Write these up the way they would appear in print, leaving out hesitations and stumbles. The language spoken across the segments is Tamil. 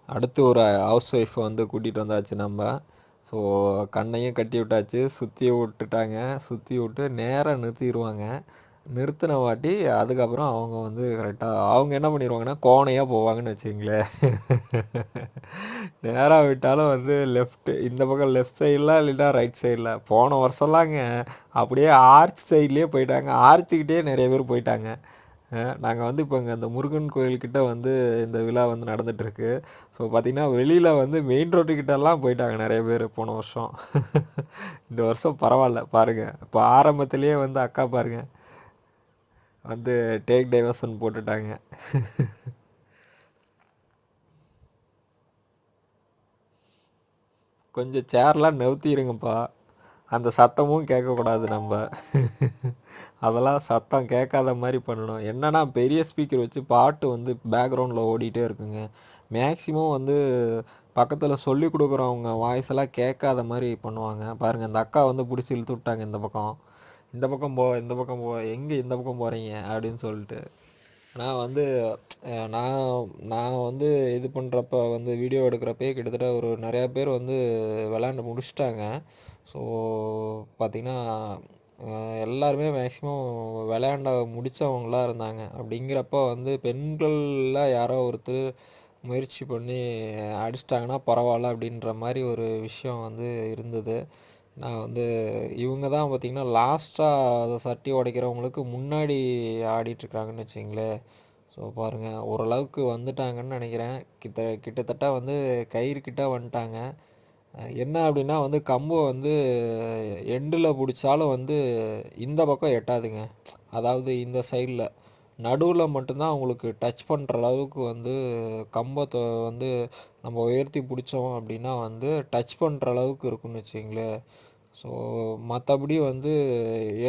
அடுத்து ஒரு ஹவுஸ் ஒய்ஃபை வந்து கூட்டிகிட்டு வந்தாச்சு நம்ம. ஸோ கண்ணையும் கட்டி விட்டாச்சு, சுற்றி விட்டுட்டாங்க. சுற்றி விட்டு நேராக நிறுத்திடுவாங்க. நிறுத்தின வாட்டி அதுக்கப்புறம் அவங்க வந்து கரெக்டாக அவங்க என்ன பண்ணிடுவாங்கன்னா கோணையாக போவாங்கன்னு வச்சுங்களேன். நேராக விட்டாலும் வந்து லெஃப்ட்டு இந்த பக்கம் லெஃப்ட் சைடில் இல்லைன்னா ரைட் சைடில். போன வருஷம்லாங்க அப்படியே ஆர்ச் சைட்லேயே போயிட்டாங்க. ஆர்ச்சுக்கிட்டே நிறைய பேர் போயிட்டாங்க. நாங்கள் வந்து இப்போ இங்கே அந்த முருகன் கோயில்கிட்ட வந்து இந்த விழா வந்து நடந்துகிட்ருக்கு. ஸோ பார்த்திங்கன்னா வெளியில் வந்து மெயின் ரோட்டுக்கிட்டலாம் போயிட்டாங்க நிறைய பேர் போன வருஷம். இந்த வருஷம் பரவாயில்ல பாருங்கள். இப்போ ஆரம்பத்துலேயே வந்து அக்கா பாருங்கள் வந்து டேக் டைவர்ஷன் போட்டுட்டாங்க. கொஞ்சம் சேர்லாம் நவுத்திடுங்கப்பா. அந்த சத்தமும் கேட்கக்கூடாது நம்ம. அதெல்லாம் சத்தம் கேட்காத மாதிரி பண்ணணும். என்னன்னா பெரிய ஸ்பீக்கர் வச்சு பாட்டு வந்து பேக்ரவுண்டில் ஓடிட்டே இருக்குங்க. மேக்ஸிமம் வந்து பக்கத்தில் சொல்லி கொடுக்குறவங்க வாய்ஸ் எல்லாம் கேட்காத மாதிரி பண்ணுவாங்க. பாருங்கள் இந்த அக்கா வந்து பிடிச்சி இழுத்து விட்டாங்க இந்த பக்கம். இந்த பக்கம் போ, இந்த பக்கம் போ, எங்கே இந்த பக்கம் போகிறீங்க அப்படின்னு சொல்லிட்டு. நான் வந்து நான் நான் வந்து இது பண்ணுறப்ப வந்து வீடியோ எடுக்கிறப்பே கிட்டத்தட்ட ஒரு நிறையா பேர் வந்து விளாண்டு முடிச்சிட்டாங்க. ஸோ பார்த்திங்கன்னா எல்லாருமே மேக்ஸிமம் விளையாண்ட முடித்தவங்களாக இருந்தாங்க. அப்படிங்கிறப்ப வந்து பெண்களில் யாரோ ஒருத்தர் முயற்சி பண்ணி அடிச்சிட்டாங்கன்னா பரவாயில்ல அப்படின்ற மாதிரி ஒரு விஷயம் வந்து இருந்தது. நான் வந்து இவங்க தான் பார்த்திங்கன்னா லாஸ்ட்டாக சட்டி உடைக்கிறவங்களுக்கு முன்னாடி ஆடிட்டுருக்காங்கன்னு வச்சிங்களேன். ஸோ பாருங்கள் ஓரளவுக்கு வந்துட்டாங்கன்னு நினைக்கிறேன். கிட்டத்தட்ட வந்து கயிறு கிட்ட வந்துட்டாங்க. என்ன அப்படின்னா வந்து கம்பை வந்து எண்டில் பிடிச்சாலும் வந்து இந்த பக்கம் எட்டாதுங்க. அதாவது இந்த சைடில் நடுவில் மட்டும்தான் அவங்களுக்கு டச் பண்ணுற அளவுக்கு வந்து கம்பத்தை வந்து நம்ம உயர்த்தி பிடிச்சோம் அப்படின்னா வந்து டச் பண்ணுற அளவுக்கு இருக்குன்னு வச்சிங்களேன். ஸோ மற்றபடி வந்து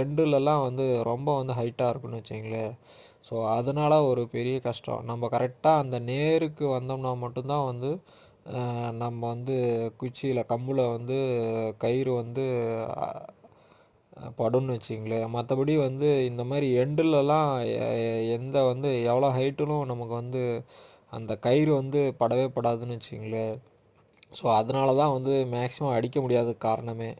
எண்டுலலாம் வந்து ரொம்ப வந்து ஹைட்டாக இருக்குன்னு வச்சிங்களேன். ஸோ அதனால் ஒரு பெரிய கஷ்டம். நம்ம கரெக்டாக அந்த நேருக்கு வந்தோம்னா மட்டும்தான் வந்து நம்ம வந்து குச்சியில் கம்பில் வந்து கயிறு வந்து படும்னு வச்சிங்களேன். மற்றபடி வந்து இந்த மாதிரி எண்டுலலாம் எந்த வந்து எவ்வளோ ஹைட்டிலும் நமக்கு வந்து அந்த கயிறு வந்து படவே படாதுன்னு வச்சிங்களேன். ஸோ அதனால தான் வந்து மேக்ஸிமம் அடிக்க முடியாத காரணமே.